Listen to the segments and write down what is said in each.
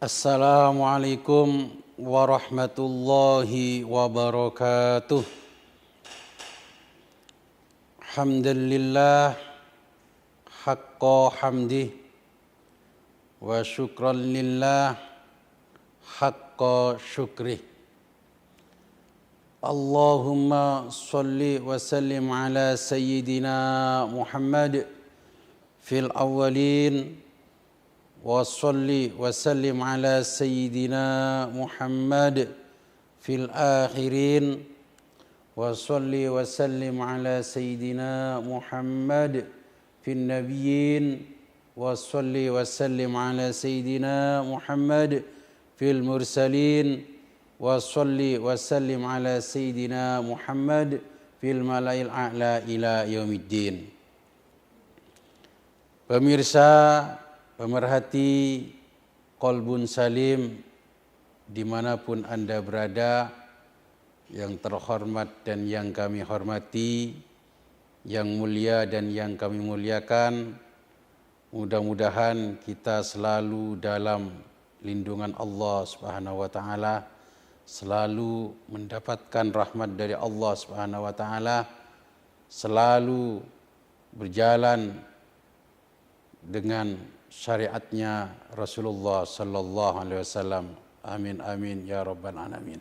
Assalamualaikum warahmatullahi wabarakatuh. Hamdalillah haqqa hamdih wa syukran lillah haqqa syukrih. Allahumma salli wa sallim ala sayyidina Muhammad fil awwalin wa salli wa sallim ala sayyidina Muhammad fil akhirin wa salli wa sallim ala sayyidina Muhammad fil nabiyyin wa salli wa sallim ala sayyidina Muhammad fil mursalin wa salli wa sallim ala sayyidina Muhammad fil mala'il a'la ila yaumiddin. Pemirsa, pemerhati Qalbun Salim dimanapun Anda berada, yang terhormat dan yang kami hormati, yang mulia dan yang kami muliakan, mudah-mudahan kita selalu dalam lindungan Allah Subhanahu wa taala, selalu mendapatkan rahmat dari Allah Subhanahu wa taala, selalu berjalan dengan syariatnya Rasulullah sallallahu alaihi wasallam. Amin amin ya rabbal alamin.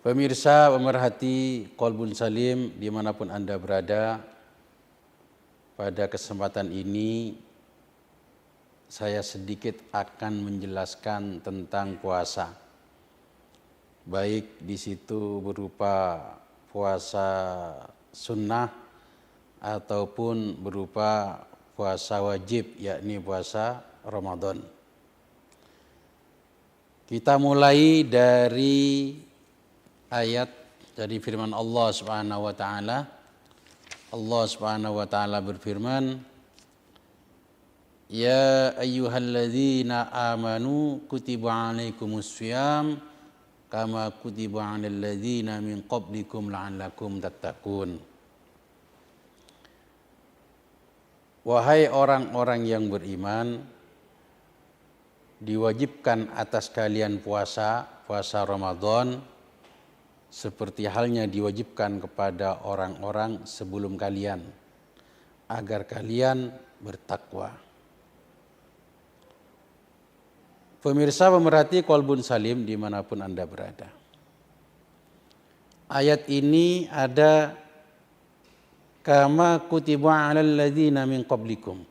Pemirsa, pemerhati Qalbun Salim dimanapun Anda berada, pada kesempatan ini saya sedikit akan menjelaskan tentang puasa. Baik di situ berupa puasa sunnah ataupun berupa puasa wajib, yakni puasa Ramadan. Kita mulai dari ayat dari firman Allah Subhanahu wa taala. Allah Subhanahu wa taala berfirman, "Ya ayyuhalladzina amanu kutiba alaikumussyiyam kama kutiba 'alal ladzina min qablikum la'allakum tattaqun." Wahai orang-orang yang beriman, diwajibkan atas kalian puasa Ramadan seperti halnya diwajibkan kepada orang-orang sebelum kalian, agar kalian bertakwa. Pemirsa, pemerhati Qalbun Salim dimanapun Anda berada, ayat ini ada kama kutiba 'alal ladzina min qablikum.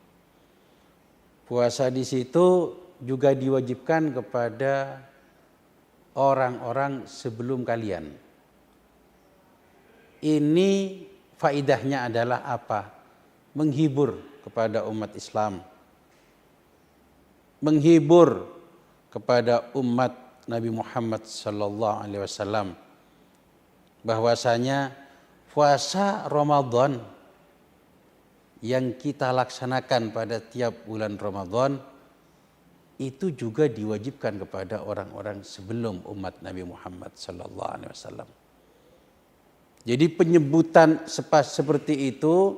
Puasa di situ juga diwajibkan kepada orang-orang sebelum kalian. Ini faidahnya adalah apa? Menghibur kepada umat Islam. Menghibur kepada umat Nabi Muhammad sallallahu alaihi wasallam bahwasanya puasa Ramadan yang kita laksanakan pada tiap bulan Ramadan itu juga diwajibkan kepada orang-orang sebelum umat Nabi Muhammad sallallahu alaihi wasallam. Jadi penyebutan seperti itu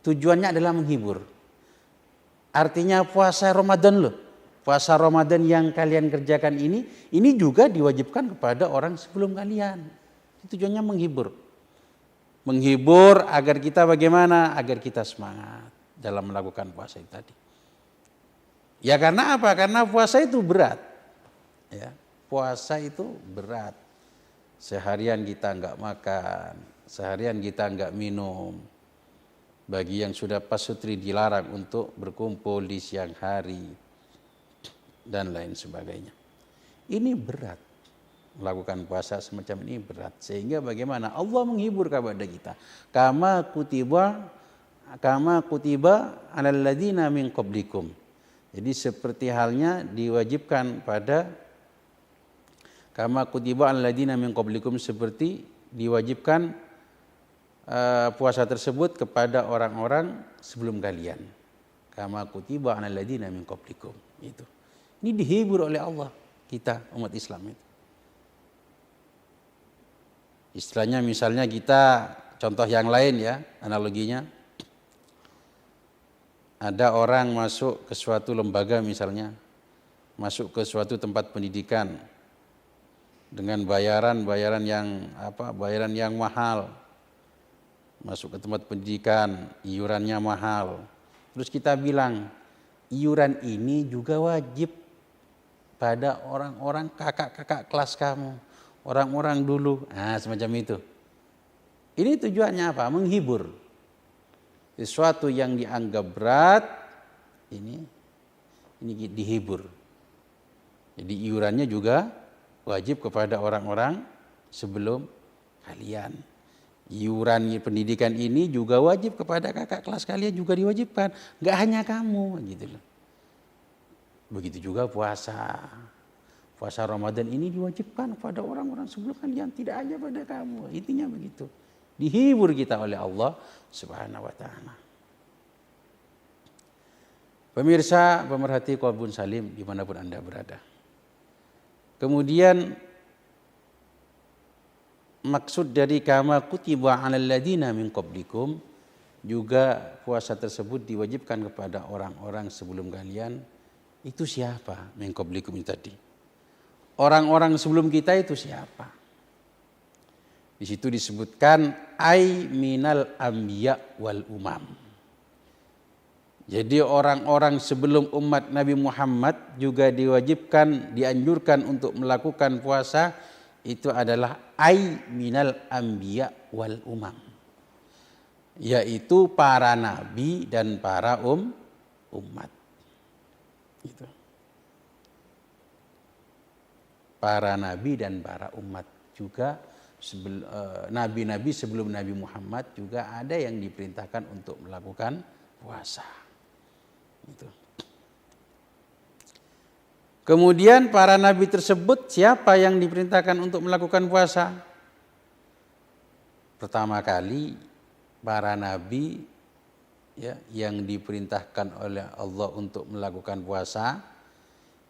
tujuannya adalah menghibur. Artinya puasa Ramadan loh. Puasa Ramadan yang kalian kerjakan ini juga diwajibkan kepada orang sebelum kalian. Tujuannya menghibur. Menghibur agar kita bagaimana? Agar kita semangat dalam melakukan puasa itu tadi. Ya karena apa? Karena puasa itu berat. Ya, puasa itu berat. Seharian kita enggak makan, seharian kita enggak minum. Bagi yang sudah pasutri dilarang untuk berkumpul di siang hari dan lain sebagainya. Ini berat. Melakukan puasa semacam ini berat. Sehingga bagaimana? Allah menghibur kepada kita. Kama kutiba 'alal ladzina min qablikum. Jadi seperti halnya diwajibkan pada kama kutiba 'alal ladzina min qablikum, seperti diwajibkan puasa tersebut kepada orang-orang sebelum kalian. Kama kutiba 'alal ladzina min qablikum. Itu. Ini dihibur oleh Allah kita umat Islam itu. Istilahnya misalnya kita contoh yang lain ya, analoginya. ada orang masuk ke suatu lembaga misalnya, masuk ke suatu tempat pendidikan dengan bayaran yang mahal. Masuk ke tempat pendidikan, iurannya mahal. Terus kita bilang, iuran ini juga wajib pada orang-orang kakak-kakak kelas kamu, orang-orang dulu. Nah, semacam itu. Ini tujuannya apa? Menghibur. Sesuatu yang dianggap berat, ini dihibur. Jadi iurannya juga wajib kepada orang-orang sebelum kalian. Iuran pendidikan ini juga wajib kepada kakak kelas kalian, juga diwajibkan. Nggak hanya kamu, gitu loh. Begitu juga puasa. Puasa Ramadan ini diwajibkan kepada orang-orang sebelum kalian, tidak hanya pada kamu. Intinya begitu. Dihibur kita oleh Allah Subhanahu wa taala. Pemirsa, pemerhati Qalbun Salim dimanapun Anda berada. Kemudian maksud dari kama kutiba 'alal ladzina min qablikum, juga puasa tersebut diwajibkan kepada orang-orang sebelum kalian. Itu siapa? Min qablikum itu tadi. Orang-orang sebelum kita itu siapa? Di situ disebutkan ai minal anbiya wal umam. Jadi orang-orang sebelum umat Nabi Muhammad juga diwajibkan, dianjurkan untuk melakukan puasa. Itu adalah ai minal anbiya wal umam, yaitu para nabi dan para umat. Gitu. Para nabi dan para umat juga, nabi-nabi sebelum Nabi Muhammad juga ada yang diperintahkan untuk melakukan puasa. Gitu. Kemudian para nabi tersebut siapa yang diperintahkan untuk melakukan puasa? Pertama kali para nabi ya, yang diperintahkan oleh Allah untuk melakukan puasa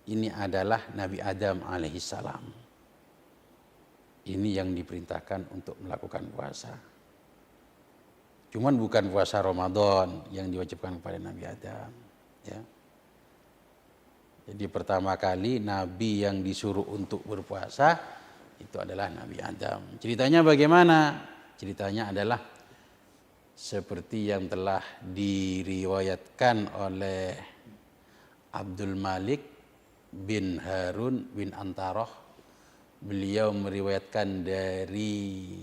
ini adalah Nabi Adam alaihissalam. Ini yang diperintahkan untuk melakukan puasa. Cuman bukan puasa Ramadan yang diwajibkan kepada Nabi Adam. Ya. Jadi pertama kali Nabi yang disuruh untuk berpuasa itu adalah Nabi Adam. Ceritanya bagaimana? Ceritanya adalah seperti yang telah diriwayatkan oleh Abdul Malik bin Harun bin Antaroh. Beliau meriwayatkan dari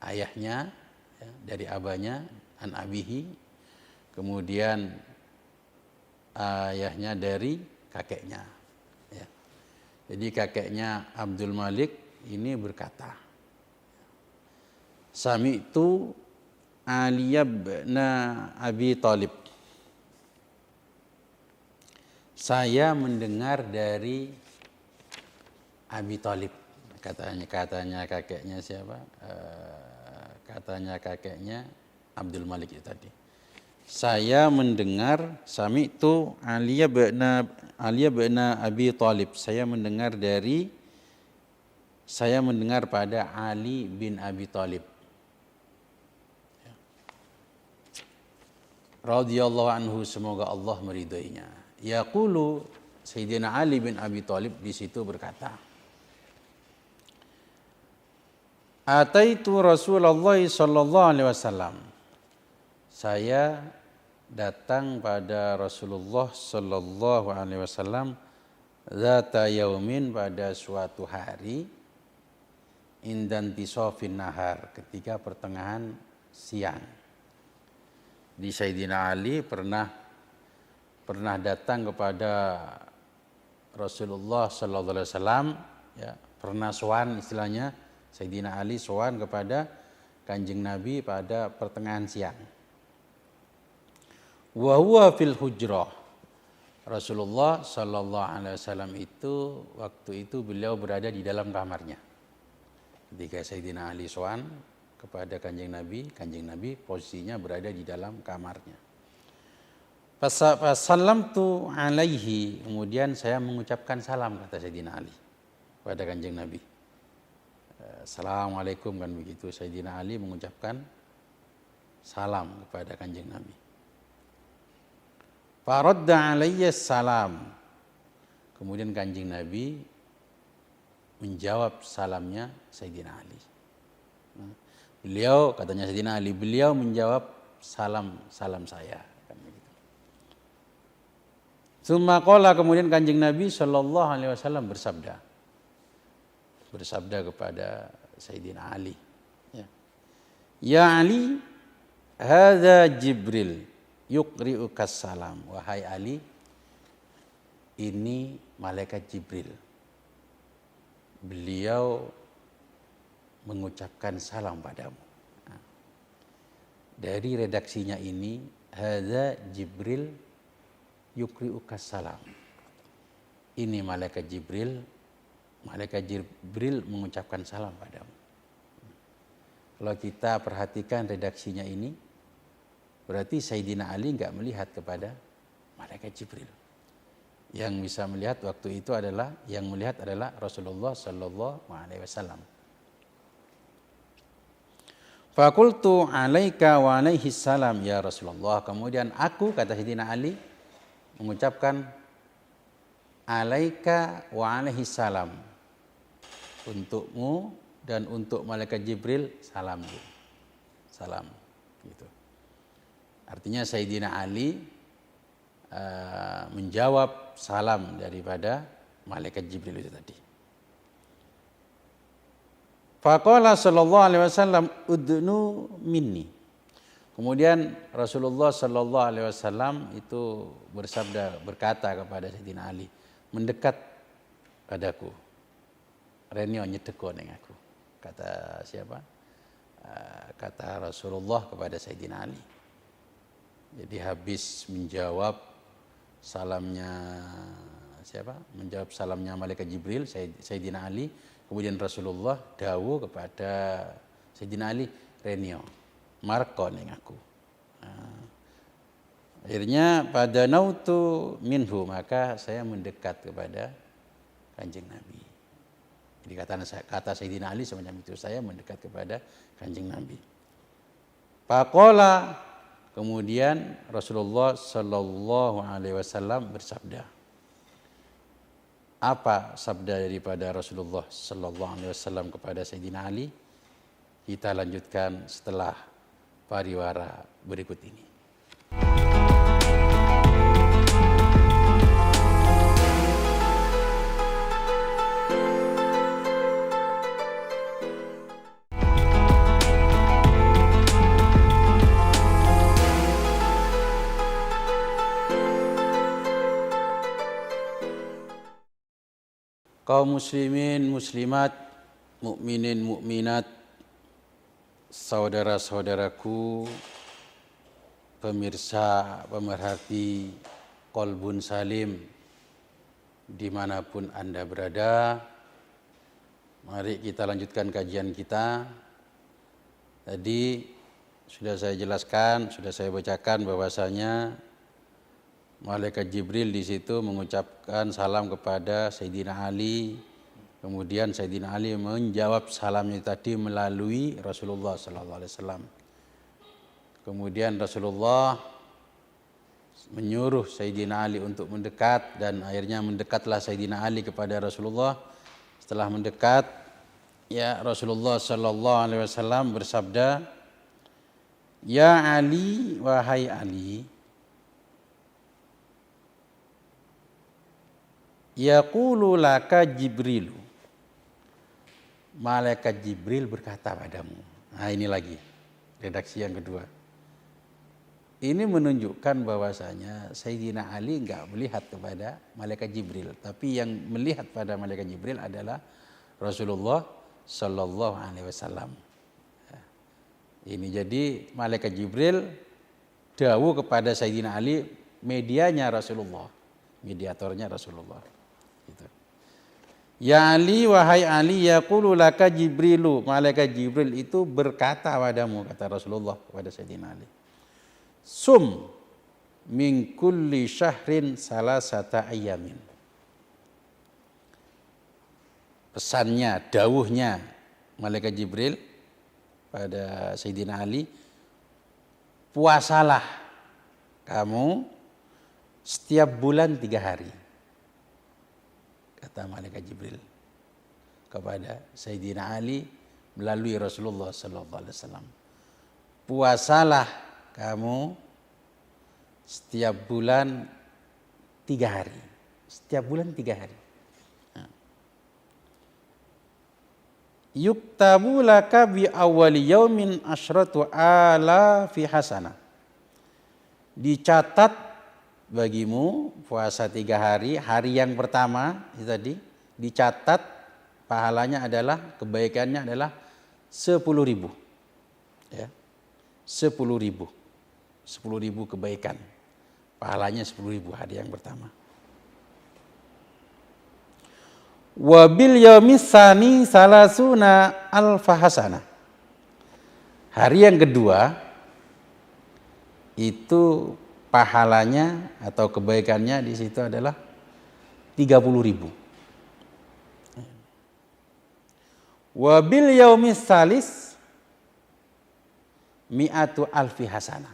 ayahnya, ya, dari abahnya, an abihi. Kemudian ayahnya dari kakeknya. Ya. Jadi kakeknya Abdul Malik ini berkata, Sami'tu Ali bin Abi Thalib. Saya mendengar dari Abi Thalib. Katanya kakeknya siapa? Katanya kakeknya Abdul Malik itu tadi. Saya mendengar sami'tu Ali bin Abi Thalib. Saya mendengar pada Ali bin Abi Thalib. Radhiyallahu anhu, semoga Allah meridainya. Yaqulu, Sayyidina Ali bin Abi Thalib di situ berkata, Ataitu Rasulullah sallallahu alaihi wasallam. Saya datang pada Rasulullah sallallahu alaihi wasallam zata yaumin, pada suatu hari, indantisofin nahar, ketika pertengahan siang. Di Sayyidina Ali pernah datang kepada Rasulullah sallallahu alaihi wasallam, ya, pernah sowan, istilahnya Sayyidina Ali sowan kepada Kanjeng Nabi pada pertengahan siang. Wa huwa fil hujrah. Rasulullah sallallahu alaihi wasallam itu waktu itu beliau berada di dalam kamarnya. Ketika Sayyidina Ali sowan kepada Kanjeng Nabi posisinya berada di dalam kamarnya. Fasallamtu alaihi, kemudian saya mengucapkan salam, kata Sayyidina Ali kepada Kanjeng Nabi. Assalamualaikum, kan begitu. Sayyidina Ali mengucapkan salam kepada Kanjeng Nabi. Faradda alayya salam. Kemudian Kanjeng Nabi menjawab salamnya Sayyidina Ali. Beliau, katanya Sayyidina Ali, beliau menjawab salam saya. Tsumma qala, kemudian Kanjeng Nabi sallallahu alaihi wasallam bersabda kepada Sayyidina Ali, ya Ali, hadza Jibril yuqri'uka salam. Wahai Ali, ini malaikat Jibril. Beliau mengucapkan salam padamu. Dari redaksinya ini, hadza Jibril yuqri'uka salam. Ini malaikat Jibril mengucapkan salam padamu. Kalau kita perhatikan redaksinya ini, berarti Sayyidina Ali enggak melihat kepada malaikat Jibril. Yang bisa melihat waktu itu adalah Rasulullah sallallahu alaihi wasallam. Fakultu alaika wa alaihi salam ya Rasulullah. Kemudian aku, kata Sayyidina Ali, mengucapkan alaika wa alaihi salam. Untukmu dan untuk malaikat Jibril salam. Salam. Gitu. Artinya Sayyidina Ali menjawab salam daripada malaikat Jibril itu tadi. Faqala sallallahu alaihi wasallam udnu minni. Kemudian Rasulullah sallallahu alaihi wasallam itu berkata kepada Sayyidina Ali, mendekat padaku. Renio nyedeko ning aku. Kata siapa? Kata Rasulullah kepada Sayyidina Ali. Jadi habis menjawab salamnya siapa? Menjawab salamnya malaikat Jibril, Sayyidina Ali. Kemudian Rasulullah dawuh kepada Sayyidina Ali, renio marko ning aku. Akhirnya pada nautu minhu, maka saya mendekat kepada Kanjeng Nabi. Jadi kata Sayyidina Ali semacam itu, saya mendekat kepada Kanjeng Nabi. Faqala, kemudian Rasulullah sallallahu alaihi wasallam bersabda. Apa sabda daripada Rasulullah sallallahu alaihi wasallam kepada Sayyidina Ali? Kita lanjutkan setelah pariwara berikut ini. Kaum muslimin, muslimat, mukminin, mukminat, saudara-saudaraku, pemirsa, pemerhati Qalbun Salim, dimanapun Anda berada, mari kita lanjutkan kajian kita. Tadi sudah saya jelaskan, sudah saya bacakan bahwasanya malaikat Jibril di situ mengucapkan salam kepada Sayyidina Ali. Kemudian Sayyidina Ali menjawab salamnya tadi melalui Rasulullah sallallahu alaihi wasallam. Kemudian Rasulullah menyuruh Sayyidina Ali untuk mendekat, dan akhirnya mendekatlah Sayyidina Ali kepada Rasulullah. Setelah mendekat, ya Rasulullah sallallahu alaihi wasallam bersabda, "Ya Ali, wahai Ali, yaqulu laka Jibril." Malaikat Jibril berkata padamu. Nah, ini lagi redaksi yang kedua. Ini menunjukkan bahwasanya Sayyidina Ali enggak melihat kepada malaikat Jibril, tapi yang melihat pada malaikat Jibril adalah Rasulullah sallallahu alaihi wasallam. Ini jadi malaikat Jibril dawuh kepada Sayyidina Ali, medianya Rasulullah, mediatornya Rasulullah. Gitu. Ya Ali, wahai Ali, yaqulu laka Jibrilu, malaikat Jibril itu berkata padamu, kata Rasulullah kepada Sayyidina Ali, sum min kulli syahrin salasata ayamin. Pesannya, dawuhnya malaikat Jibril pada Sayyidina Ali, puasalah kamu setiap bulan 3 hari. Kata malaikat Jibril kepada Sayyidina Ali melalui Rasulullah sallallahu alaihi wasallam. Puasalah kamu setiap bulan 3 hari. Setiap bulan 3 hari. Yuktabu laka bi awwali yaumin asyratu alafi hasanah. Dicatat bagimu puasa 3 hari. Hari yang pertama itu tadi dicatat pahalanya adalah, kebaikannya adalah 10.000. Ya. 10.000. 10.000 kebaikan. Pahalanya 10.000 hari yang pertama. Wabil yaumis tsani salasuna alfa hasanah. Hari yang kedua itu pahalanya atau kebaikannya di situ adalah 30.000. Wabil yaumis salis mi'atu alfi hasanah.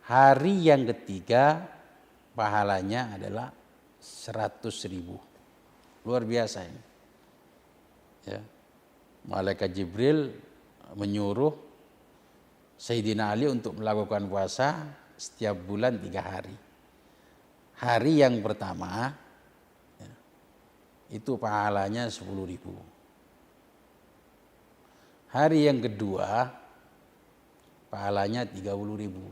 Hari yang ketiga pahalanya adalah 100.000. Luar biasa ini. Ya. Malaikat Jibril menyuruh Sayyidina Ali untuk melakukan puasa setiap bulan 3 hari. Hari yang pertama ya, itu pahalanya 10.000. Hari yang kedua pahalanya 30.000.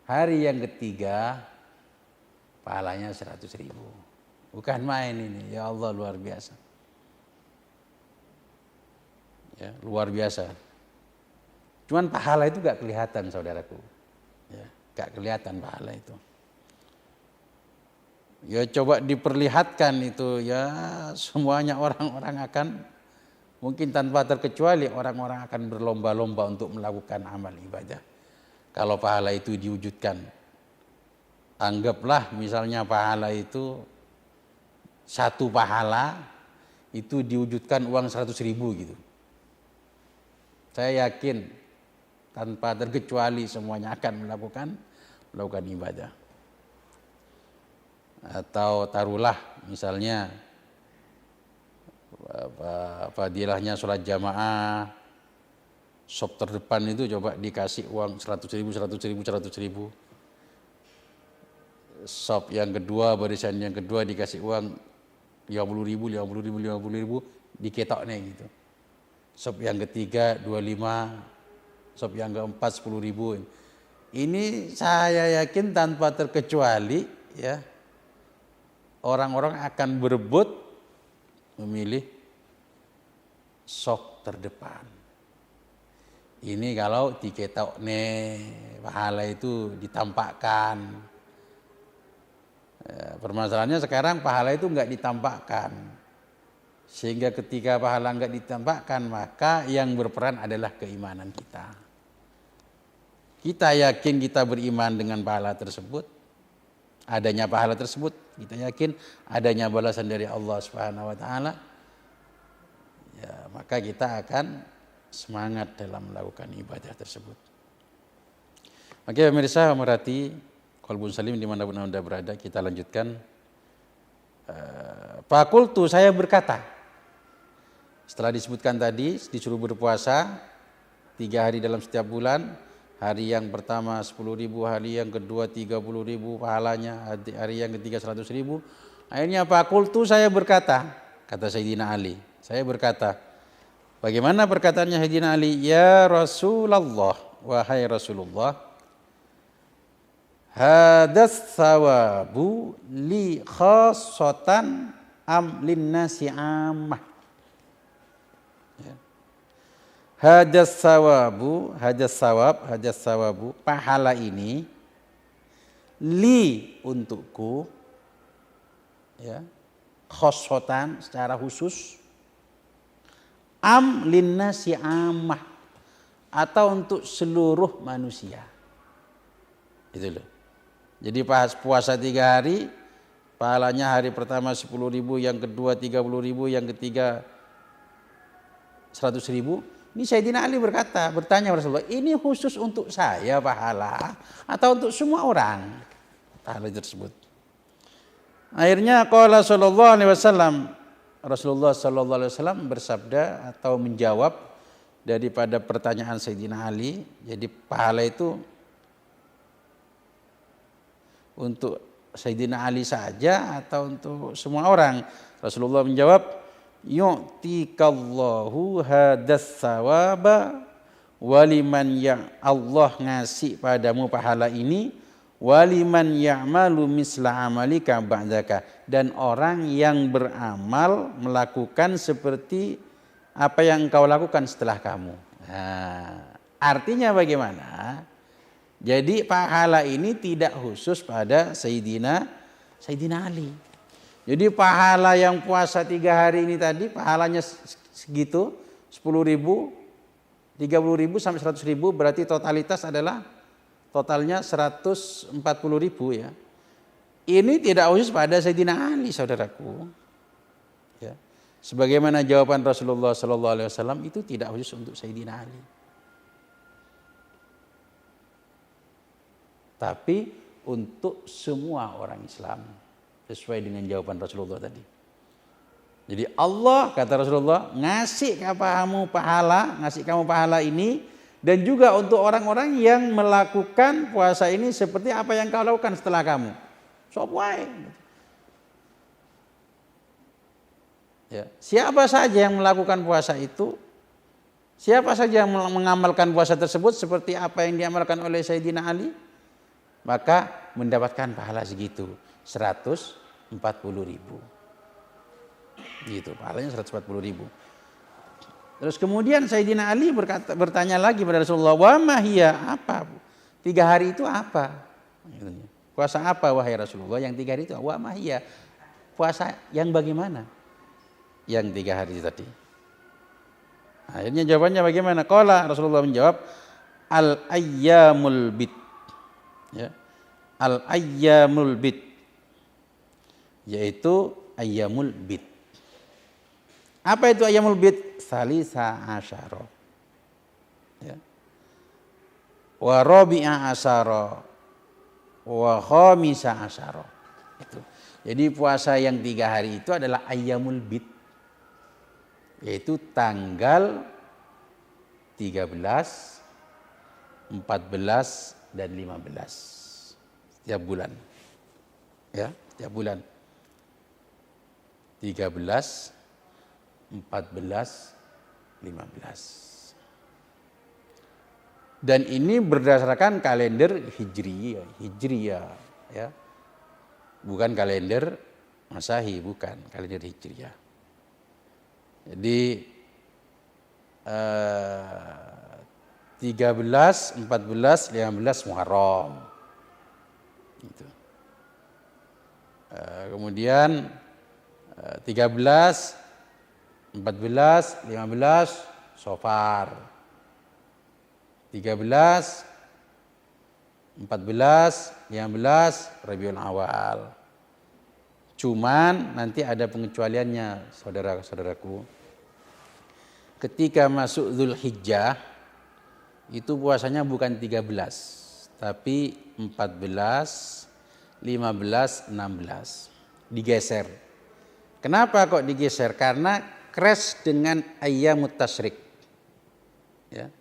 Hari yang ketiga pahalanya 100.000. Bukan main ini, ya Allah, luar biasa. Ya, luar biasa. Cuman pahala itu gak kelihatan, saudaraku. Ya, gak kelihatan pahala itu. Ya coba diperlihatkan itu, ya semuanya orang-orang akan, mungkin tanpa terkecuali orang-orang akan berlomba-lomba untuk melakukan amal ibadah. Kalau pahala itu diwujudkan. Anggaplah misalnya pahala itu, satu pahala itu diwujudkan uang 100.000 gitu. Saya yakin tanpa terkecuali semuanya akan melakukan ibadah. Atau taruhlah misalnya fadilahnya sholat jamaah, sop terdepan itu coba dikasih uang 100.000. Sop yang kedua, barisan yang kedua dikasih uang 50.000, diketoknya gitu. Sop yang ketiga 25, sop yang keempat 10.000. Ini saya yakin tanpa terkecuali ya orang-orang akan berebut memilih sop terdepan. Ini kalau diketoknya pahala itu ditampakkan. Permasalahannya sekarang pahala itu enggak ditampakkan. Sehingga ketika pahala enggak ditampakkan, maka yang berperan adalah keimanan kita. Kita yakin kita beriman dengan pahala tersebut, adanya pahala tersebut, kita yakin adanya balasan dari Allah Subhanahu wa taala. Ya, maka kita akan semangat dalam melakukan ibadah tersebut. Oke, pemirsa, merhati Qalbun Salim dimanapun Anda berada, kita lanjutkan. Fakultu, saya berkata, setelah disebutkan tadi disuruh berpuasa 3 hari dalam setiap bulan. Hari yang pertama 10.000, hari yang kedua 30.000 pahalanya, hari yang ketiga 100.000. Akhirnya fakultu, saya berkata, kata Sayyidina Ali, saya berkata, bagaimana perkataannya Sayyidina Ali? Ya Rasulullah, wahai Rasulullah, hadas sawabu li khassatan am linnasi ammah. Hadas sawabu, pahala ini li untukku, ya, khassatan secara khusus, am linnasi ammah atau untuk seluruh manusia. Itu loh. Jadi pas puasa 3 hari, pahalanya hari pertama 10.000, yang kedua 30.000, yang ketiga 100.000. Ini Sayyidina Ali bertanya kepada Rasulullah, ini khusus untuk saya pahala atau untuk semua orang pahala tersebut? Akhirnya qala sallallahu alaihi wasallam, Rasulullah sallallahu alaihi wasallam bersabda atau menjawab daripada pertanyaan Sayyidina Ali, jadi pahala itu untuk Sayyidina Ali saja atau untuk semua orang? Rasulullah menjawab, yu'tikallahu hadas sawaba waliman yang Allah ngasih padamu pahala ini, waliman ya'malu misla amalika ba'daka, dan orang yang beramal melakukan seperti apa yang engkau lakukan setelah kamu. Nah, artinya bagaimana? Jadi pahala ini tidak khusus pada Sayyidina Ali. Jadi pahala yang puasa 3 hari ini tadi pahalanya segitu, 10.000, 30.000 sampai 100.000, berarti totalitas adalah totalnya 140.000 ya. Ini tidak khusus pada Sayyidina Ali, saudaraku. Ya. Sebagaimana jawaban Rasulullah SAW itu tidak khusus untuk Sayyidina Ali. Tapi untuk semua orang Islam, sesuai dengan jawaban Rasulullah tadi. Jadi Allah, kata Rasulullah, ngasih kamu pahala ini, dan juga untuk orang-orang yang melakukan puasa ini seperti apa yang kau lakukan setelah kamu. Sopuai. Ya. Siapa saja yang melakukan puasa itu, siapa saja yang mengamalkan puasa tersebut seperti apa yang diamalkan oleh Sayyidina Ali, maka mendapatkan pahala segitu, 140.000. Gitu, pahalanya 140.000. Terus kemudian Sayyidina Ali bertanya lagi pada Rasulullah, wa mahiyya, apa? 3 hari itu apa? Puasa apa wahai Rasulullah? Yang 3 hari itu wa mahiyya. Puasa yang bagaimana? Yang 3 hari tadi. Akhirnya jawabannya bagaimana? Qala, Rasulullah menjawab, al-ayyamul bid. Ya. Al-ayyamul bid, yaitu ayyamul bid. Apa itu ayyamul bid? Salisa asyara, ya. Wa rabi'a asyara, wa khamisa asyara. Itu. Jadi puasa yang 3 hari itu adalah ayyamul bid, yaitu tanggal 13, 14 dan 15 setiap bulan. Ya, setiap bulan. 13, 14, 15. Dan ini berdasarkan kalender Hijriyah, ya. Bukan kalender Masehi, bukan, kalender Hijriyah. Jadi 13, 14, 15 Muharram. Gitu. Kemudian 13, 14, 15 Safar. 13, 14, 15 Rabiul Awal. Cuman nanti ada pengecualiannya, saudara-saudaraku. Ketika masuk Dzulhijjah itu puasanya bukan 13, tapi 14, 15, 16. Digeser. Kenapa kok digeser? Karena crash dengan Ayyamut Tasyrik. Ya.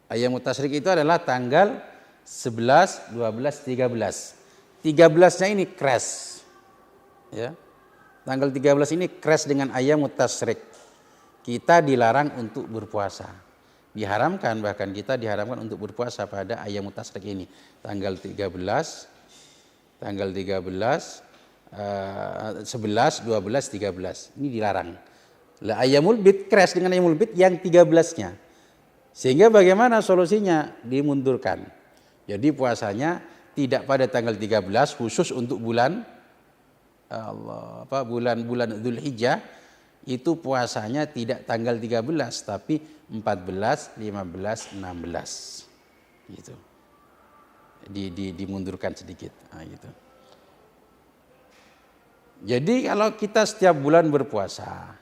Ayyamut Tasyrik itu adalah tanggal 11, 12, 13. 13-nya ini crash. Ya. Tanggal 13 ini crash dengan Ayyamut Tasyrik. Kita dilarang untuk berpuasa. Diharamkan, bahkan kita diharamkan untuk berpuasa pada Ayyamut Tasyrik ini. Tanggal 13, 11, 12, 13. Ini dilarang. Lah Ayyamul Bid crash dengan Ayyamul Bid yang 13-nya. Sehingga bagaimana solusinya? Dimundurkan. Jadi puasanya tidak pada tanggal 13 khusus untuk bulan bulan Dzulhijjah, itu puasanya tidak tanggal 13 tapi 14, 15, 16. Gitu. Dimundurkan sedikit. Nah, gitu. Jadi kalau kita setiap bulan berpuasa,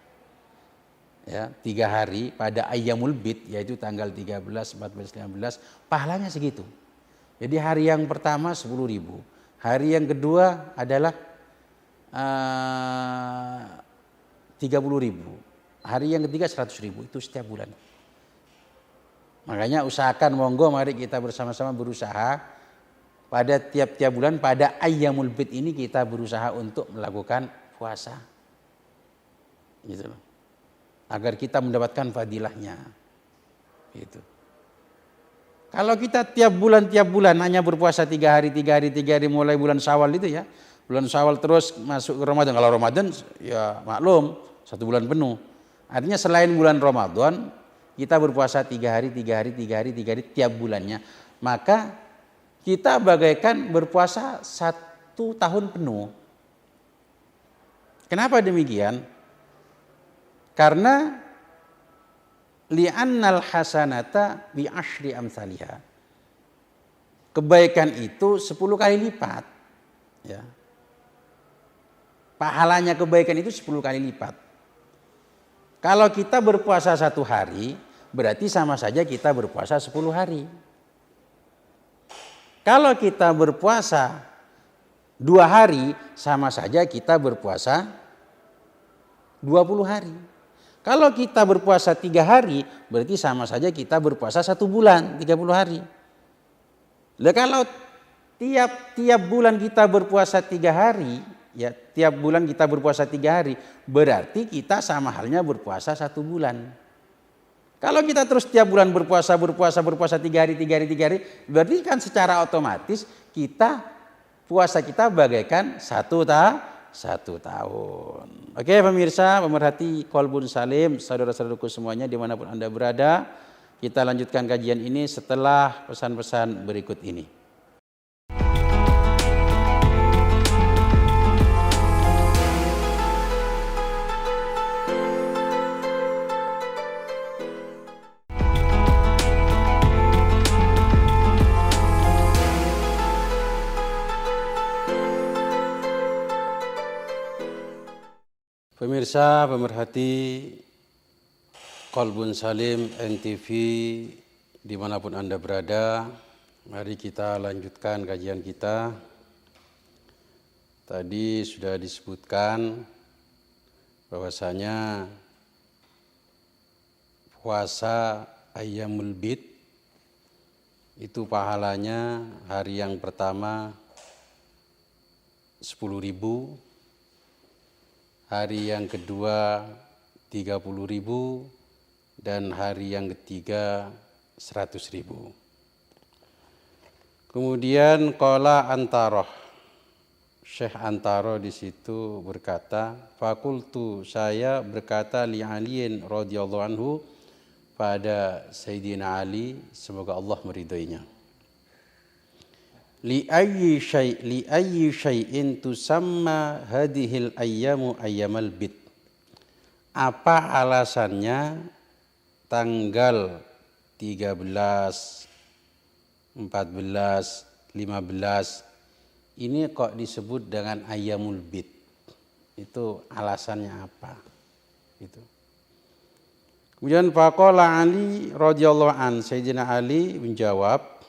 ya 3 hari pada ayyamul bid, yaitu tanggal 13, 14, 15, pahalanya segitu. Jadi hari yang pertama 10.000, hari yang kedua adalah 30.000, hari yang ketiga 100.000, itu setiap bulan. Makanya usahakan, monggo mari kita bersama-sama berusaha pada tiap-tiap bulan pada ayyamul bid ini kita berusaha untuk melakukan puasa. Gitu loh. Agar kita mendapatkan fadilahnya. Gitu. Kalau kita tiap bulan hanya berpuasa 3 hari mulai bulan Syawal itu ya. Bulan Syawal terus masuk ke Ramadan. Kalau Ramadan ya maklum 1 bulan penuh. Artinya selain bulan Ramadan kita berpuasa 3 hari tiap bulannya. Maka kita bagaikan berpuasa 1 tahun penuh. Kenapa demikian? Karena li'annal hasanata bi asyri amsalihha. Kebaikan itu 10 kali lipat. Ya. Pahalanya kebaikan itu 10 kali lipat. Kalau kita berpuasa 1 hari, berarti sama saja kita berpuasa 10 hari. Kalau kita berpuasa 2 hari, sama saja kita berpuasa 20 hari. Kalau kita berpuasa 3 hari, berarti sama saja kita berpuasa 1 bulan, 30 hari. Nah, kalau tiap bulan kita berpuasa 3 hari, ya tiap bulan kita berpuasa 3 hari, berarti kita sama halnya berpuasa 1 bulan. Kalau kita terus tiap bulan berpuasa 3 hari, berarti kan secara otomatis puasa kita bagaikan 1 tahun. Oke pemirsa, pemerhati Qalbun Salim, saudara-saudaraku semuanya dimanapun Anda berada, kita lanjutkan kajian ini setelah pesan-pesan berikut ini. Pemirsa, pemerhati Qalbun Salim NTV dimanapun Anda berada, mari kita lanjutkan kajian kita. Tadi sudah disebutkan bahwasanya puasa ayyamul bid itu pahalanya hari yang pertama 10.000, hari yang kedua 30.000, dan hari yang ketiga 100.000. Kemudian qala Antaroh, Syekh Antaro di situ berkata, fakultu, saya berkata li Aliin radhiyallahu anhu, pada Sayyidina Ali, semoga Allah meridhoinya. Li ayyi syai'in tusamma hadhil ayyamu ayyamal bid. Apa alasannya tanggal 13, 14, 15 ini kok disebut dengan ayyamul bid? Itu alasannya apa? Itu. Kemudian faqala Ali radhiyallahu an, Sayyidina Ali menjawab,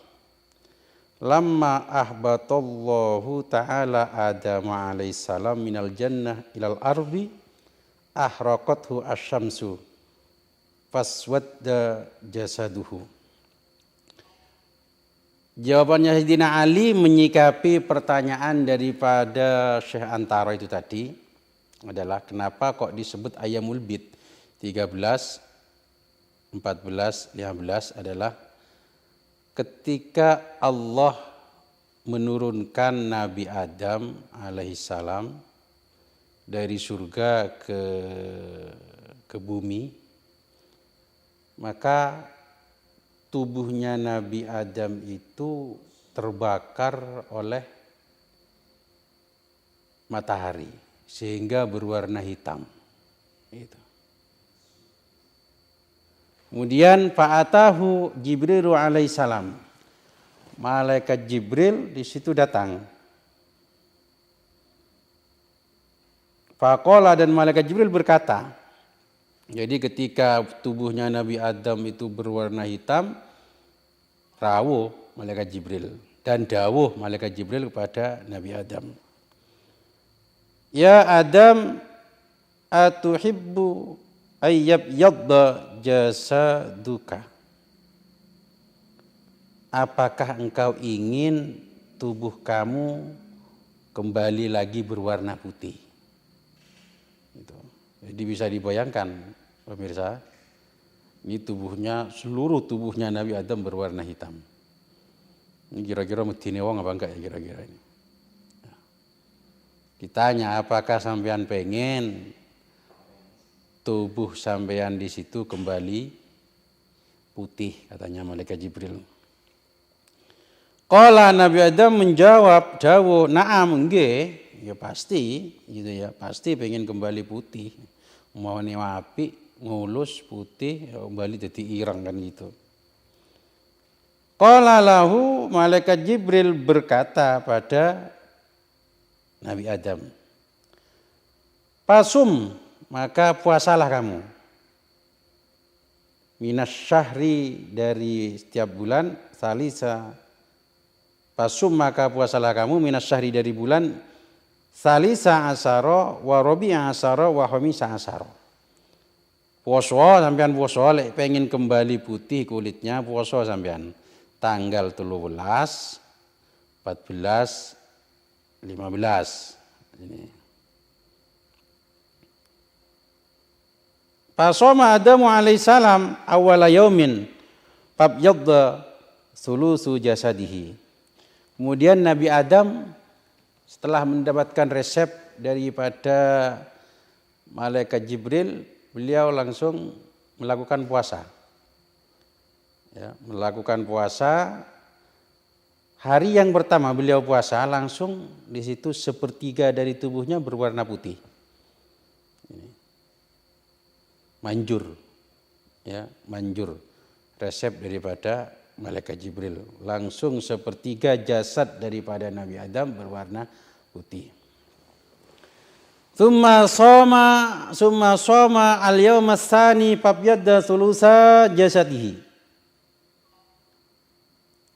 lamma ahbatallahu ta'ala Adam alaihissalam minal jannah ilal ardi ahraqathu asyamsu faswadda jasaduhu. Jawabannya Sayyidina Ali menyikapi pertanyaan daripada Syekh Antara itu tadi adalah kenapa kok disebut ayyamul bid 13, 14, 15 adalah ketika Allah menurunkan Nabi Adam alaihissalam dari surga ke bumi, maka tubuhnya Nabi Adam itu terbakar oleh matahari sehingga berwarna hitam. Itu. Kemudian fa'atahu Jibril alaihissalam. Malaikat Jibril di situ datang. Faqala, dan malaikat Jibril berkata, Jadi ketika tubuhnya Nabi Adam itu berwarna hitam, rawuh malaikat Jibril dan dawuh malaikat Jibril kepada Nabi Adam. Ya Adam, atuhibbu ayyabyadda jasaduka. Apakah engkau ingin tubuh kamu kembali lagi berwarna putih? Gitu. Jadi bisa dibayangkan pemirsa, ini seluruh tubuhnya Nabi Adam berwarna hitam. Ini kira-kira medine wong apa enggak ya kira-kira ini? Ditanya, apakah sampean pengen tubuh sampean di situ kembali putih, katanya malaikat Jibril. Qala Nabi Adam menjawab, dawuh, na'am, nggih, ya pasti gitu ya, pasti pengen kembali putih. Mau wapi, ngulus putih, ya kembali jadi ireng kan gitu. Qala lahu, malaikat Jibril berkata pada Nabi Adam, pasum, maka puasalah kamu. Minas syahri, dari setiap bulan, salisa. Pasum, maka puasalah kamu, minas syahri, dari bulan, salisa asaro, wa robi'a asaro, wa khamisa asaro. Puasa, sampean puasa, lek pengen kembali putih kulitnya, puasa sampean. Tanggal 13, 14, 15. Ini. Fasoma Adamu alaihissalam awwala yaumin fabyadda thulutsu jasadihi. Kemudian Nabi Adam setelah mendapatkan resep daripada malaikat Jibril, beliau langsung melakukan puasa. Ya, melakukan puasa. Hari yang pertama beliau puasa, langsung di situ sepertiga dari tubuhnya berwarna putih. Manjur, ya, manjur, resep daripada malaikat Jibril. Langsung sepertiga jasad daripada Nabi Adam berwarna putih. Summa soma al-yawma tsani fabyadda thulutsa jasadihi.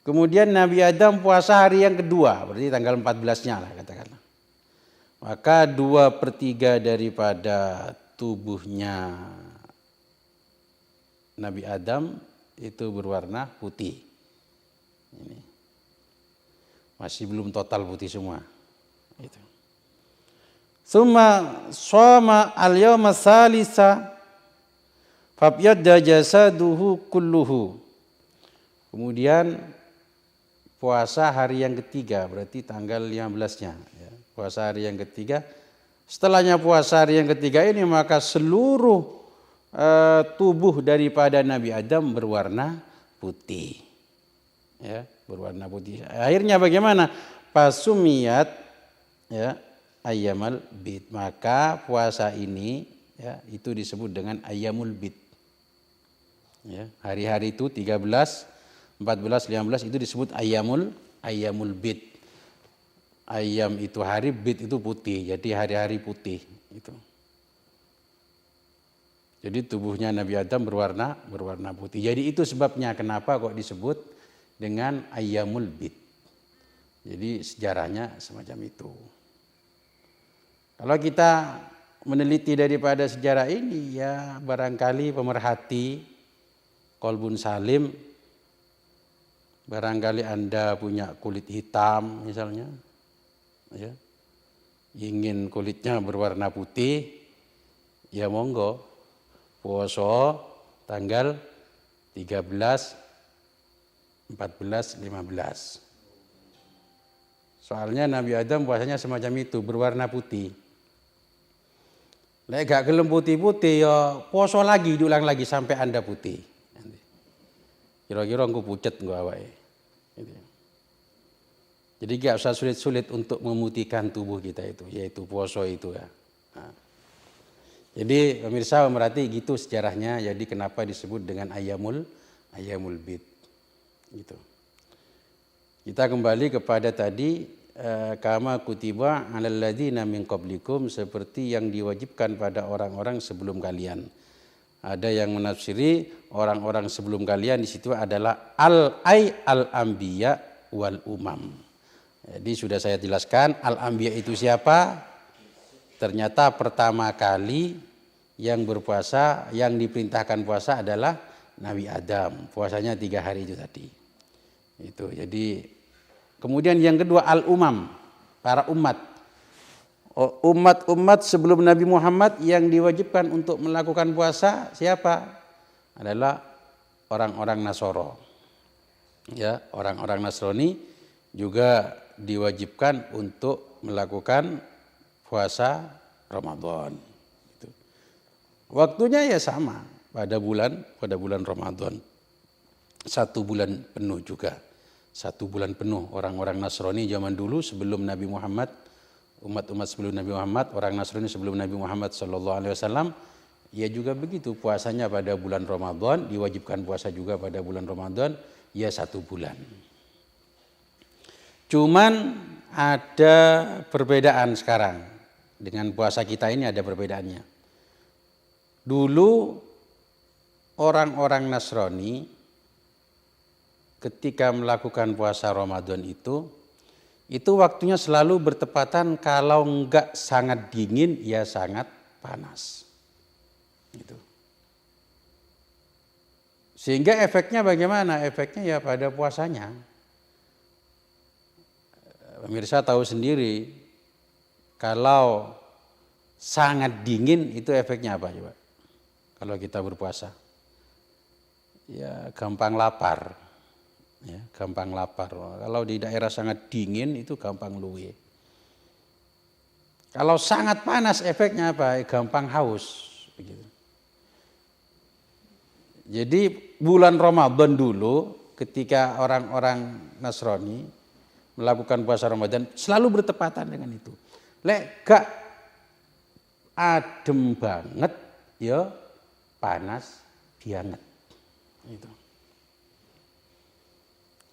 Kemudian Nabi Adam puasa hari yang kedua, berarti tanggal 14-nya lah katakanlah. Maka 2/3 daripada tubuhnya Nabi Adam itu berwarna putih. Ini. Masih belum total putih semua. Itu. Summa shoma al-yawma tsalisa fabyadda jasaduhu kulluhu. Kemudian puasa hari yang ketiga, berarti tanggal 15-nya. Ya. Puasa hari yang ketiga. Setelahnya puasa hari yang ketiga ini, maka seluruh tubuh daripada Nabi Adam berwarna putih. Ya, berwarna putih. Akhirnya bagaimana? Pasumiyat, ya, ayyamal bid. Maka puasa ini, ya, itu disebut dengan ayyamul bid. Ya, hari-hari itu 13, 14, 15 itu disebut ayyamul bid. Ayyam itu hari, bid itu putih. Jadi hari-hari putih itu. Jadi tubuhnya Nabi Adam berwarna putih. Jadi itu sebabnya kenapa kok disebut dengan ayyamul bid. Jadi sejarahnya semacam itu. Kalau kita meneliti daripada sejarah ini, ya barangkali pemerhati Kolbun Salim, barangkali Anda punya kulit hitam misalnya, ya, ingin kulitnya berwarna putih, ya monggo, puasa tanggal 13, 14, 15. Soalnya Nabi Adam puasanya semacam itu, berwarna putih. Lek gak gelem putih-putih, ya puasa lagi, diulang lagi sampai Anda putih. Kira-kira engko pucet engko awake. Jadi gak usah sulit-sulit untuk memutihkan tubuh kita itu, yaitu puasa itu ya. Nah. Jadi pemirsa merhati gitu sejarahnya, jadi kenapa disebut dengan ayyamul bid. Gitu. Kita kembali kepada tadi kama kutiba 'alal ladzina min qablikum, seperti yang diwajibkan pada orang-orang sebelum kalian. Ada yang menafsiri orang-orang sebelum kalian di situ adalah al-anbiya wal umam. Jadi sudah saya jelaskan al-anbiya itu siapa? Ternyata pertama kali yang berpuasa, yang diperintahkan puasa adalah Nabi Adam. Puasanya 3 hari itu tadi. Itu. Jadi kemudian yang kedua al-umam, para umat. Umat-umat sebelum Nabi Muhammad yang diwajibkan untuk melakukan puasa siapa? Adalah orang-orang Nasoro. Ya, orang-orang Nasrani juga diwajibkan untuk melakukan puasa Ramadan. Gitu. Waktunya ya sama pada bulan Ramadan. 1 bulan penuh juga. 1 bulan penuh orang-orang Nasrani zaman dulu sebelum Nabi Muhammad, umat-umat sebelum Nabi Muhammad, orang Nasrani sebelum Nabi Muhammad SAW, ya juga begitu puasanya pada bulan Ramadan, diwajibkan puasa juga pada bulan Ramadan, ya 1 bulan. Cuman ada perbedaan sekarang, dengan puasa kita ini ada perbedaannya. Dulu orang-orang Nasrani ketika melakukan puasa Ramadan itu waktunya selalu bertepatan kalau enggak sangat dingin ya sangat panas. Gitu. Sehingga efeknya bagaimana? Efeknya ya pada puasanya. Pemirsa tahu sendiri kalau sangat dingin itu efeknya apa coba? Kalau kita berpuasa. Ya gampang lapar. Ya, gampang lapar. Kalau di daerah sangat dingin itu gampang luwe. Kalau sangat panas efeknya apa? Gampang haus. Begitu. Jadi bulan Ramadan dulu ketika orang-orang Nasrani melakukan puasa Ramadan selalu bertepatan dengan itu. Lek gak adem banget ya panas banget. Itu.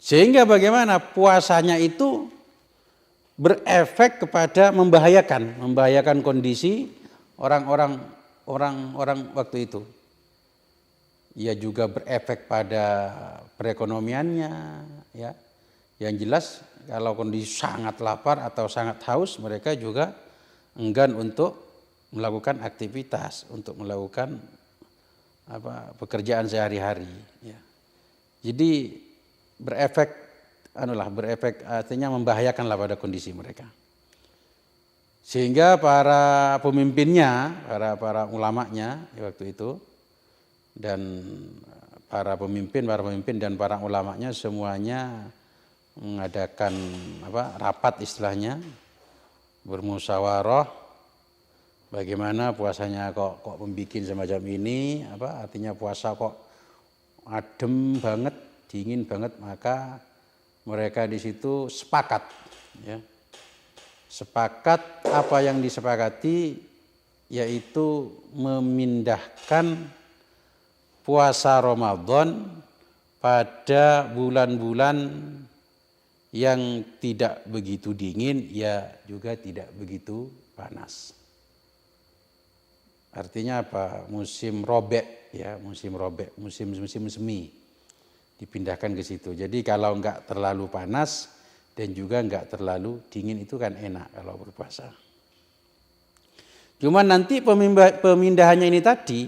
Sehingga bagaimana puasanya itu berefek kepada membahayakan kondisi orang-orang waktu itu. Ia juga berefek pada perekonomiannya, ya. Yang jelas kalau kondisi sangat lapar atau sangat haus, mereka juga enggan untuk melakukan aktivitas, untuk melakukan pekerjaan sehari-hari, ya. Jadi berefek artinya membahayakanlah pada kondisi mereka. Sehingga para pemimpinnya, para ulamanya waktu itu dan para pemimpin dan para ulamanya semuanya mengadakan rapat istilahnya, bermusyawarah bagaimana puasanya kok membuat semacam ini, artinya puasa kok adem banget, dingin banget, maka mereka di situ sepakat, ya. Sepakat apa yang disepakati yaitu memindahkan puasa Ramadan pada bulan-bulan yang tidak begitu dingin ya juga tidak begitu panas. Artinya apa? Musim robek, ya, musim semi dipindahkan ke situ. Jadi kalau enggak terlalu panas dan juga enggak terlalu dingin itu kan enak kalau berpuasa. Cuman nanti pemindahannya ini tadi,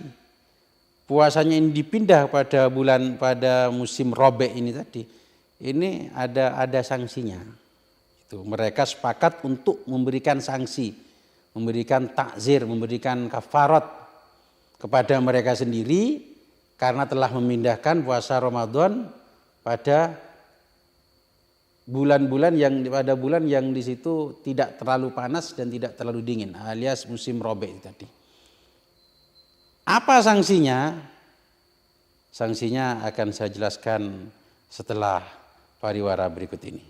puasanya ini dipindah pada musim robek ini tadi, ini ada sanksinya. Itu mereka sepakat untuk memberikan sanksi, memberikan takzir, memberikan kafarat kepada mereka sendiri karena telah memindahkan puasa Ramadan pada bulan yang di situ tidak terlalu panas dan tidak terlalu dingin, alias musim robek tadi. Apa sanksinya? Sanksinya akan saya jelaskan setelah pariwara berikut ini.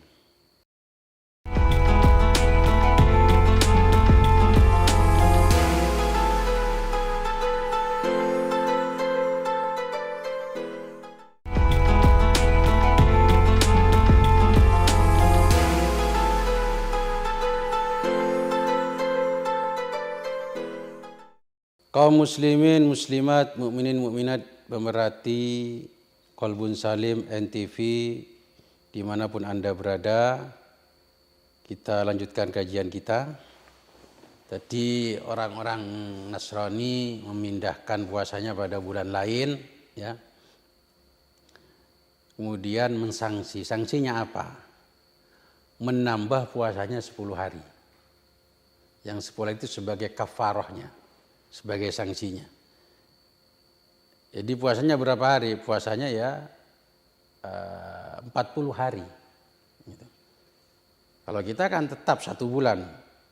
Kaum muslimin, muslimat, mukminin, mukminat, pemerhati Kolbun Salim NTV dimanapun Anda berada, kita lanjutkan kajian kita. Tadi orang-orang Nasrani memindahkan puasanya pada bulan lain, ya. Kemudian mensangsi. Sanksinya apa? Menambah puasanya 10 hari. Yang 10 itu sebagai kafarohnya, sebagai sanksinya. Jadi puasanya berapa hari? Puasanya ya 40 hari. Gitu. Kalau kita kan tetap 1 bulan,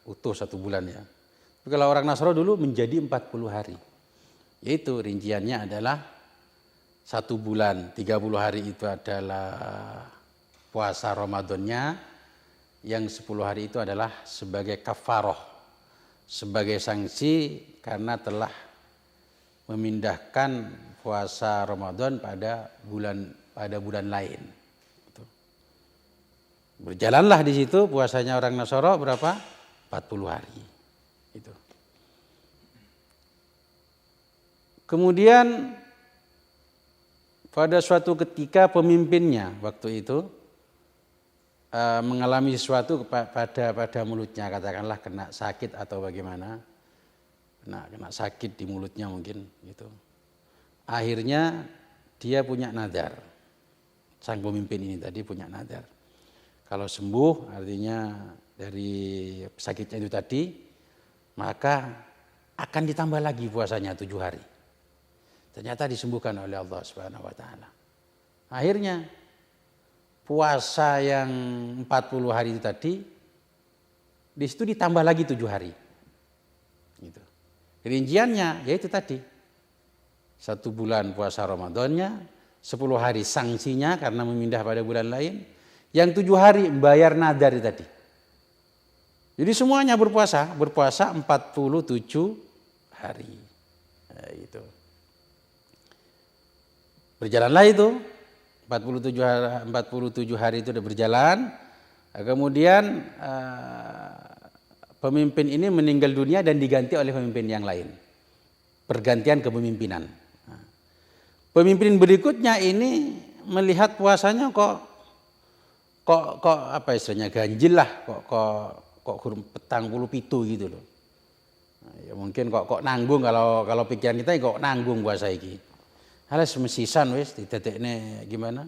utuh 1 bulan ya. Tapi kalau orang Nasrani dulu menjadi 40 hari. Yaitu rinciannya adalah 1 bulan, 30 hari itu adalah puasa Ramadannya, yang 10 hari itu adalah sebagai kafaroh, sebagai sanksi karena telah memindahkan puasa Ramadan pada bulan lain. Berjalanlah di situ puasanya orang Nasara berapa? 40 hari. Itu. Kemudian pada suatu ketika pemimpinnya waktu itu mengalami sesuatu pada mulutnya, katakanlah kena sakit atau bagaimana, kena sakit di mulutnya mungkin gitu. Akhirnya dia punya nadar, sang pemimpin ini tadi punya nadar. Kalau sembuh artinya dari sakitnya itu tadi, maka akan ditambah lagi puasanya 7 hari. Ternyata disembuhkan oleh Allah Subhanahu wa taala. Akhirnya puasa yang 40 hari itu tadi di situ ditambah lagi 7 hari. Gitu. Rinciannya yaitu tadi 1 bulan puasa Ramadannya, 10 hari sanksinya karena memindah pada bulan lain, yang 7 hari bayar nadar tadi. Jadi semuanya berpuasa 47 hari. Nah, itu. Berjalanlah itu 47 hari itu sudah berjalan. Kemudian pemimpin ini meninggal dunia dan diganti oleh pemimpin yang lain. Pergantian kepemimpinan. Pemimpin berikutnya ini melihat puasanya kok apa istilahnya ganjil lah, kok petang puluh pitu gitu loh. Nah, ya mungkin kok nanggung kalau pikiran kita kok nanggung puasa iki. Halas mesisan wis didadekne gimana?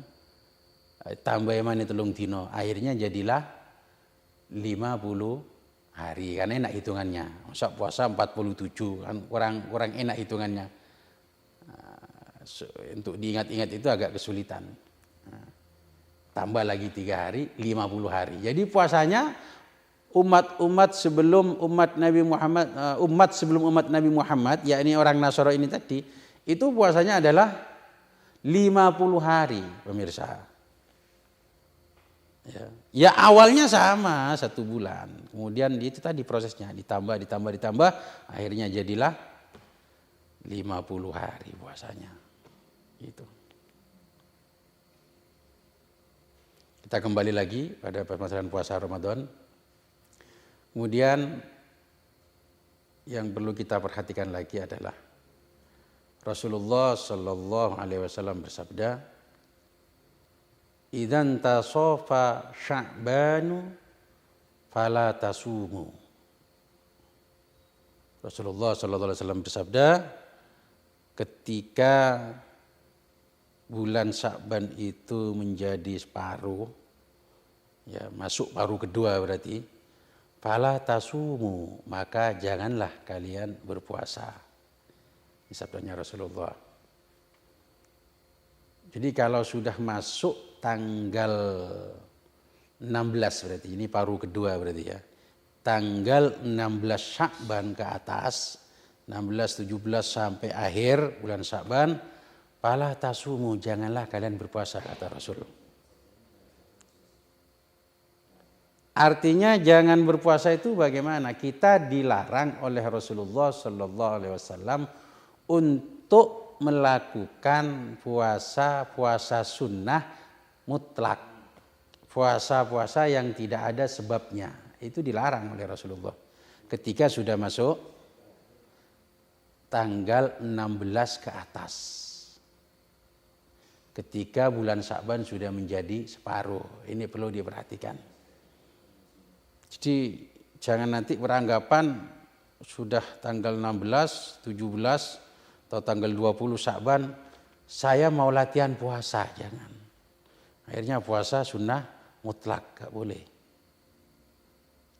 Tambah mana telung dino. Akhirnya jadilah 50 hari kan enak hitungannya. Masa puasa 47 kan kurang enak hitungannya. Untuk diingat-ingat itu agak kesulitan. Tambah lagi 3 hari, 50 hari. Jadi puasanya umat sebelum umat Nabi Muhammad, yakni orang Nasara ini tadi, itu puasanya adalah 50 hari, pemirsa. Ya awalnya sama 1 bulan, kemudian itu tadi prosesnya ditambah, akhirnya jadilah 50 hari puasanya. Itu. Kita kembali lagi pada permasalahan puasa Ramadan. Kemudian yang perlu kita perhatikan lagi adalah Rasulullah Shallallahu Alaihi Wasallam bersabda, "Idzan tasofa Sya'banu fala tasumu." Rasulullah Shallallahu Alaihi Wasallam bersabda, ketika bulan Sya'ban itu menjadi separuh, ya masuk paruh kedua berarti, fala tasumu, maka janganlah kalian berpuasa. Ini sabdanya Rasulullah. Jadi kalau sudah masuk tanggal 16 berarti, ini paruh kedua berarti ya. Tanggal 16 Sya'ban ke atas, 16, 17 sampai akhir bulan Sya'ban, fala tasumu, janganlah kalian berpuasa, kata Rasul. Artinya jangan berpuasa itu bagaimana? Kita dilarang oleh Rasulullah Sallallahu Alaihi Wasallam untuk melakukan puasa sunnah mutlak, puasa yang tidak ada sebabnya, itu dilarang oleh Rasulullah ketika sudah masuk tanggal 16 ke atas. Ketika bulan Sya'ban sudah menjadi separuh. Ini perlu diperhatikan. Jadi jangan nanti beranggapan sudah tanggal 16, 17 atau tanggal 20 Sya'ban saya mau latihan puasa. Jangan. Akhirnya puasa sunnah mutlak, gak boleh.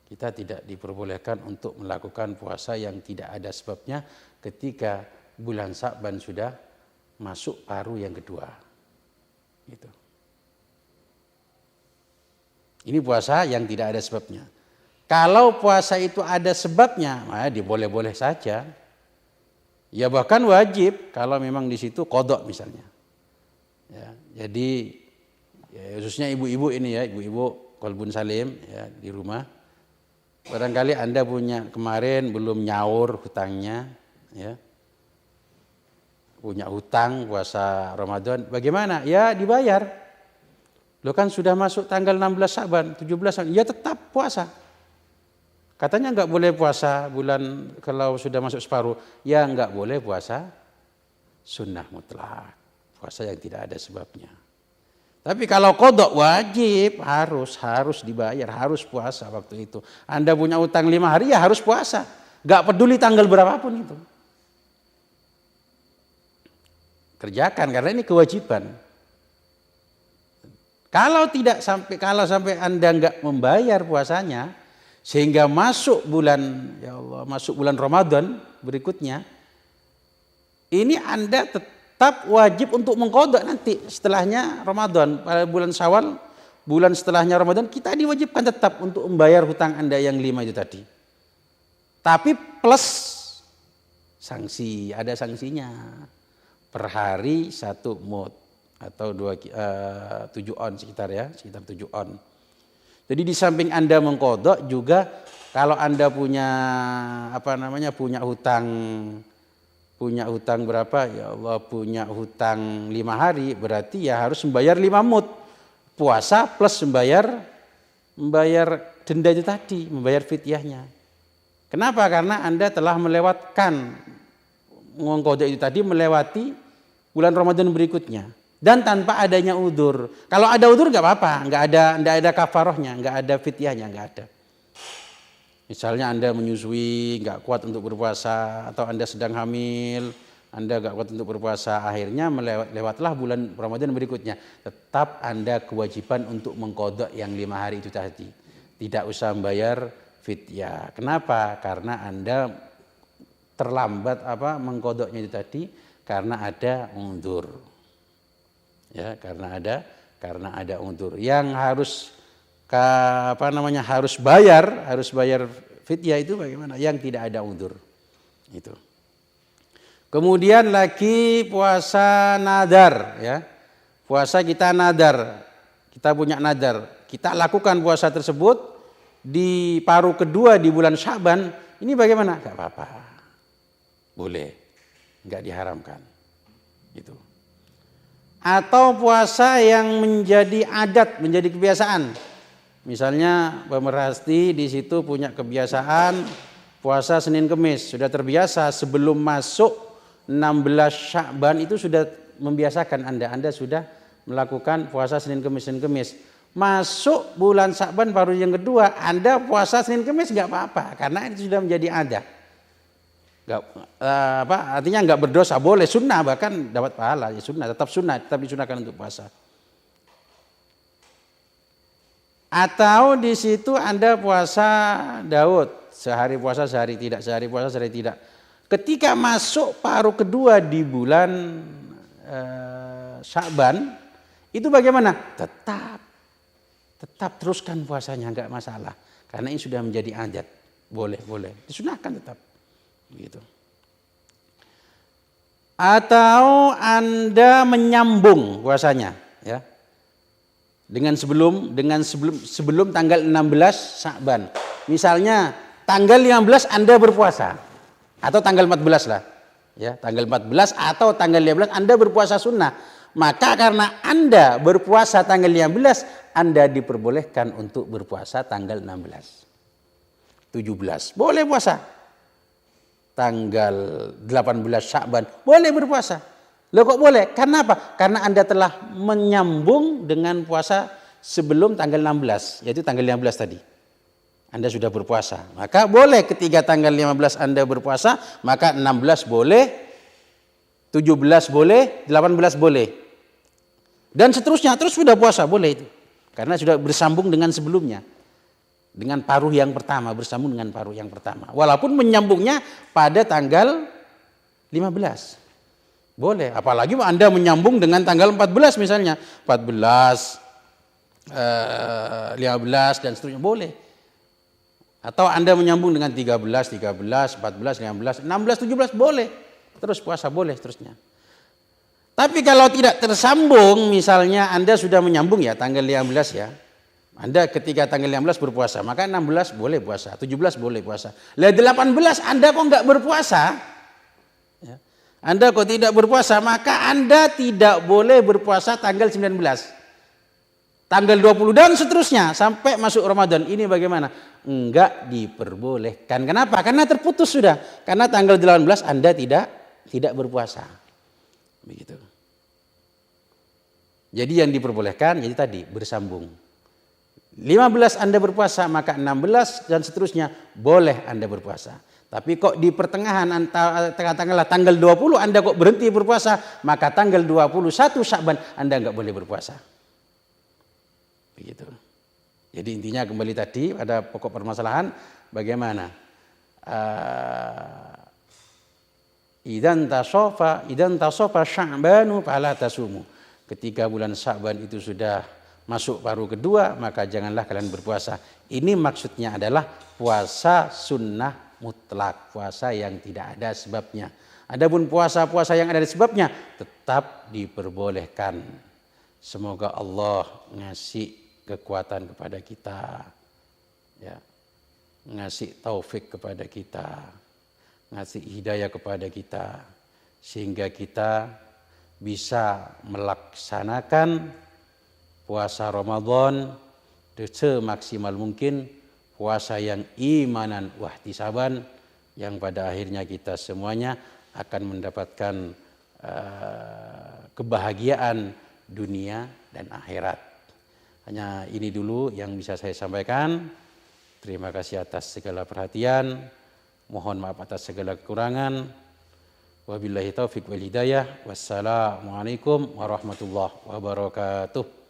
Kita tidak diperbolehkan untuk melakukan puasa yang tidak ada sebabnya ketika bulan Sya'ban sudah masuk paruh yang kedua. Gitu. Ini puasa yang tidak ada sebabnya. Kalau puasa itu ada sebabnya, diboleh-boleh saja. Ya bahkan wajib kalau memang di situ qadha misalnya. Ya, jadi ya, khususnya ibu-ibu ini ya, ibu-ibu qalbun salim ya di rumah. Barangkali Anda punya kemarin belum nyaur hutangnya, ya. Punya hutang puasa Ramadan, bagaimana? Ya dibayar. Lo kan sudah masuk tanggal 16 Sya'ban, 17 Sya'ban, ya tetap puasa. Katanya nggak boleh puasa bulan kalau sudah masuk separuh, ya nggak boleh puasa sunnah mutlak, puasa yang tidak ada sebabnya. Tapi kalau qadha wajib, harus dibayar, harus puasa waktu itu. Anda punya utang 5 hari ya harus puasa. Nggak peduli tanggal berapapun itu. Kerjakan karena ini kewajiban. Kalau sampai Anda nggak membayar puasanya sehingga masuk bulan Ramadan berikutnya, ini Anda tetap wajib untuk mengqadha nanti setelahnya Ramadan. Pada bulan Syawal, bulan setelahnya Ramadan, kita diwajibkan tetap untuk membayar hutang Anda yang 5 itu tadi. Tapi plus sanksi, ada sanksinya. Per hari 1 mud atau 7 on sekitar 7 on. Jadi di samping Anda mengqadha juga kalau Anda punya hutang berapa? Ya Allah, punya hutang 5 hari, berarti ya harus membayar 5 mud. Puasa plus membayar denda itu tadi, membayar fidyahnya. Kenapa? Karena Anda telah melewatkan mengqadha itu tadi, melewati bulan Ramadan berikutnya dan tanpa adanya udzur. Kalau ada udzur nggak apa-apa, nggak ada kafarohnya, nggak ada fidyahnya, nggak ada. Misalnya Anda menyusui, nggak kuat untuk berpuasa, atau Anda sedang hamil, Anda nggak kuat untuk berpuasa, akhirnya lewatlah bulan Ramadan berikutnya. Tetap Anda kewajiban untuk mengqadha yang 5 hari itu tadi. Tidak usah membayar fidyah. Kenapa? Karena Anda terlambat mengqadhanya itu tadi karena ada undur. Ya, karena ada undur. Yang harus bayar fidyah itu bagaimana? Yang tidak ada undur. Itu. Kemudian lagi puasa nadar, ya. Puasa kita nadar. Kita punya nadar. Kita lakukan puasa tersebut di paruh kedua di bulan Sya'ban. Ini bagaimana? Enggak apa-apa. Boleh. Enggak diharamkan. Gitu. Atau puasa yang menjadi adat, menjadi kebiasaan. Misalnya pemerhati di situ punya kebiasaan puasa Senin Kemis, sudah terbiasa sebelum masuk 16 Sya'ban itu sudah membiasakan Anda sudah melakukan puasa Senin Kemis. Masuk bulan Sya'ban baru yang kedua, Anda puasa Senin Kemis enggak apa-apa karena itu sudah menjadi adat. Artinya nggak berdosa, boleh, sunnah, bahkan dapat pahala, ya sunnah, tetap disunahkan untuk puasa. Atau di situ Anda puasa Daud, sehari puasa sehari tidak, sehari puasa sehari tidak. Ketika masuk paruh kedua di bulan Sya'ban, itu bagaimana? Tetap teruskan puasanya, nggak masalah, karena ini sudah menjadi adat, boleh, disunahkan tetap. Gitu. Atau Anda menyambung puasanya, ya, dengan sebelum tanggal 16 Sya'ban. Misalnya tanggal 15 Anda berpuasa atau tanggal 14 lah, ya, tanggal 14 atau tanggal 15 Anda berpuasa sunnah. Maka karena Anda berpuasa tanggal 15, Anda diperbolehkan untuk berpuasa tanggal 16, 17. Boleh puasa. tanggal 18 Sya'ban, boleh berpuasa. Loh kok boleh? Karena apa? Karena Anda telah menyambung dengan puasa sebelum tanggal 16, yaitu tanggal 15 tadi. Anda sudah berpuasa. Maka boleh ketika tanggal 15 Anda berpuasa, maka 16 boleh, 17 boleh, 18 boleh. Dan seterusnya, terus sudah puasa, boleh itu. Karena sudah bersambung dengan sebelumnya. Dengan paruh yang pertama, bersambung dengan paruh yang pertama. Walaupun menyambungnya pada tanggal 15. Boleh, apalagi Anda menyambung dengan tanggal 14 misalnya. 14, 15 dan seterusnya, boleh. Atau Anda menyambung dengan 13, 14, 15, 16, 17, boleh. Terus puasa, boleh seterusnya. Tapi kalau tidak tersambung, misalnya Anda sudah menyambung ya tanggal 15 ya. Anda ketika tanggal 15 berpuasa, maka 16 boleh puasa, 17 boleh puasa. Lah 18 Anda kok nggak berpuasa? Ya. Anda kok tidak berpuasa, maka Anda tidak boleh berpuasa tanggal 19. Tanggal 20 dan seterusnya sampai masuk Ramadan. Ini bagaimana? Enggak diperbolehkan. Kenapa? Karena terputus sudah. Karena tanggal 18 Anda tidak berpuasa. Begitu. Jadi yang diperbolehkan jadi tadi bersambung. 15 Anda berpuasa, maka 16 dan seterusnya boleh Anda berpuasa. Tapi kok di pertengahan tengah-tengah tanggal 20 Anda kok berhenti berpuasa, maka tanggal 21 Sya'ban Anda enggak boleh berpuasa. Begitu. Jadi intinya kembali tadi pada pokok permasalahan bagaimana idan tasofa Sya'banu fala tasumu. Ketika bulan Sya'ban itu sudah masuk paruh kedua, maka janganlah kalian berpuasa. Ini maksudnya adalah puasa sunnah mutlak, puasa yang tidak ada sebabnya. Adapun puasa-puasa yang ada sebabnya tetap diperbolehkan. Semoga Allah ngasih kekuatan kepada kita, ya, ngasih taufik kepada kita, ngasih hidayah kepada kita, sehingga kita bisa melaksanakan puasa Ramadan semaksimal mungkin, puasa yang imanan wahtisaban, yang pada akhirnya kita semuanya akan mendapatkan kebahagiaan dunia dan akhirat. Hanya ini dulu yang bisa saya sampaikan. Terima kasih atas segala perhatian. Mohon maaf atas segala kekurangan. Wabillahi taufiq wal hidayah. Wassalamualaikum warahmatullahi wabarakatuh.